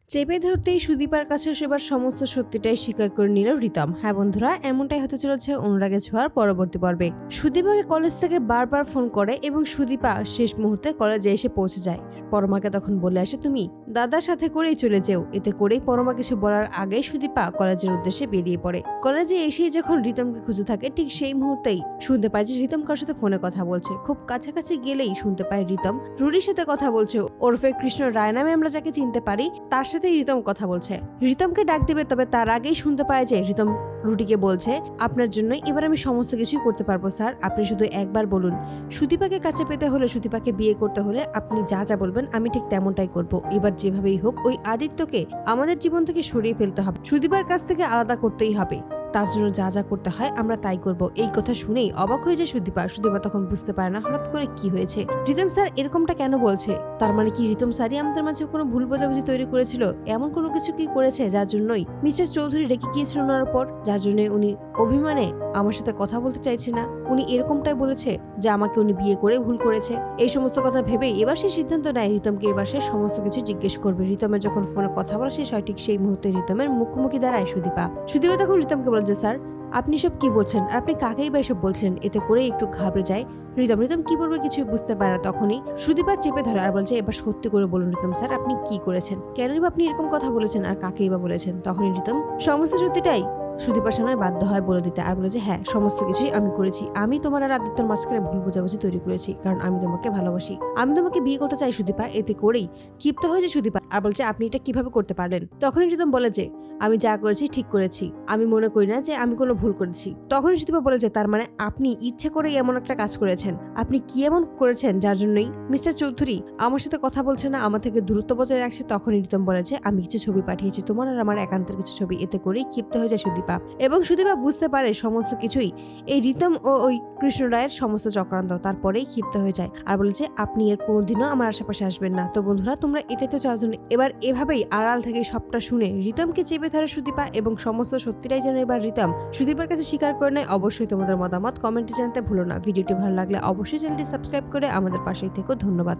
চেপে ধরতেই সুদীপার কাছে সেবার সমস্ত সত্যিটাই স্বীকার করে নিল রিতম। হ্যাঁ বন্ধুরা, এমনটাই হতে চলেছে অনুরাগে ছোঁয়ার পরবর্তী পর্বে। সুদীপাকে কলেজ থেকে বারবার ফোন করে এবং সুদীপা শেষ মুহূর্তে কলেজে এসে পৌঁছে যায়। পরমাকে তখন বলে আসে, তুমি দাদার সাথে করেই চলে যেও। এতে করেই পরমা কিছু বলার আগেই সুদীপা কলেজের উদ্দেশ্যে বেরিয়ে পড়ে। কলেজে এসেই যখন রিতমকে খুঁজে থাকে, ঠিক সেই মুহূর্তেই শুনতে পায় যে রিতম কার সাথে ফোনে কথা বলছে। খুব কাছাকাছি গেলেই শুনতে পায় রিতম রুডির সাথে কথা বলছে। ওরফে কৃষ্ণ রায় নামে আমরা যাকে চিনতে পারি, তার সাথেই রিতম কথা বলছে। রিতমকে ডাক দিবে, তবে তার আগেই শুনতে পায় যে রিতম রুটিকে বলছে, আপনার জন্য এবার আমি সমস্ত কিছুই করতে পারবো স্যার, আপনি শুধু একবার বলুন। সুদীপাকে কাছে পেতে হলে, সুদীপাকে বিয়ে করতে হলে আপনি যা যা বলবেন আমি ঠিক তেমনটাই করব। এবার যেভাবেই হোক ওই আদিত্যকে আমাদের জীবন থেকে সরিয়ে ফেলতে হবে, সুদীপার কাছ থেকে আলাদা করতেই হবে। তার জন্য যা যা করতে হয় আমরা তাই করব। এই কথা শুনেই অবাক হয়ে যায় সুদীপা। সুদীপা তখন বুঝতে পারে না হঠাৎ করে কি হয়েছে। রিতম স্যার এরকমটা কেন বলছে? তার মানে কি রিতম স্যারই আমাদের মাঝে কোনো ভুল বোঝাবুঝি তৈরি করেছিল? এমন কোনো কিছু কি করেছে যার জন্যই মিস্টার চৌধুরী রেখে গিয়েছিল ওনার উপর, যার জন্য উনি অভিমানে আমার সাথে কথা বলতে চাইছে না? উনি এরকমটাই বলেছে যে আমাকে উনি বিয়ে করে ভুল করেছে। এই সমস্ত কথা ভেবেই এবার সে সিদ্ধান্ত নেয় রিতমকে এবার সে সমস্ত কিছু জিজ্ঞেস করবে। রিতমের যখন ফোনে কথা বলা শেষ হয়, ঠিক সেই মুহূর্তে রিতমের মুখোমুখি দাঁড়ায় সুদীপা। সুদীপা তখন রিতমকে বলে যে, স্যার আপনি সব কি বলছেন, আর আপনি কাকেই বা এসব বলছেন? এতে করে একটু ঘাবড়ে যায় রিতম। রিতম কি বলবে কিছুই বুঝতে পারে না। তখনই সুদীপা চেপে ধরে আর বলছে, এবার সত্যি করে বলুন রিতম স্যার, আপনি কি করেছেন? কেনই বা আপনি এরকম কথা বলেছেন, আর কাকেই বা বলেছেন? তখনই রিতম সমস্ত সত্যিটাই সুদীপার সামনে বাধ্য হয় বলে দিতে, আর বলে যে হ্যাঁ সমস্ত কিছুই আমি করেছি। আমি তোমার আর আদিত্যর মাঝখানে ভুল বোঝাবুঝি তৈরি করেছি, কারণ আমি তোমাকে ভালোবাসি, আমি তোমাকে বিয়ে করতে চাই সুদীপা। এতে করেই ক্ষিপ্ত হয়েছে সুদীপা আর বলছে, আপনি এটা কিভাবে করতে পারলেন? তখনই রিতম বলে যে, আমি যা করেছি ঠিক করেছি, আমি মনে করি না যে আমি কোনো ভুল করেছি। তখনই সুদীপা বলে যে, তার মানে আপনি ইচ্ছে করেই এমন একটা কাজ করেছেন? আপনি কি এমন করেছেন যার জন্যই মিস্টার চৌধুরী আমার সাথে কথা বলছে না, আমার থেকে দূরত্ব বজায় রাখছে? তখনই রিতম বলে যে, আমি কিছু ছবি পাঠিয়েছি তোমার আর আমার একান্তের কিছু ছবি। এতে করেই ক্ষিপ্ত হয়ে যায় সুদীপা এবং সুদীপা বুঝতে পারে সমস্ত কিছুই এই রিতম ও ওই কৃষ্ণ রায়ের সমস্ত চক্রান্ত। তারপরেই ক্ষিপ্ত হয়ে যায় আর বলছে, আপনি এর কোনোদিনও আমার আশেপাশে আসবেন না। তো বন্ধুরা, তোমরা এটাই তো চাও। এবার এভাবেই আড়াল থেকে সবটা শুনে রিতমকে চেপে ধরে সুদীপা এবং সমস্ত সত্যিটাই যেন এবার রিতম সুদীপার কাছে স্বীকার করে নেয়। অবশ্যই তোমাদের মতামত কমেন্টে জানাতে ভুলো না। ভিডিওটি ভালো লাগলে অবশ্যই চ্যানেলটি সাবস্ক্রাইব করে আমাদের পাশেই থেকো। ধন্যবাদ।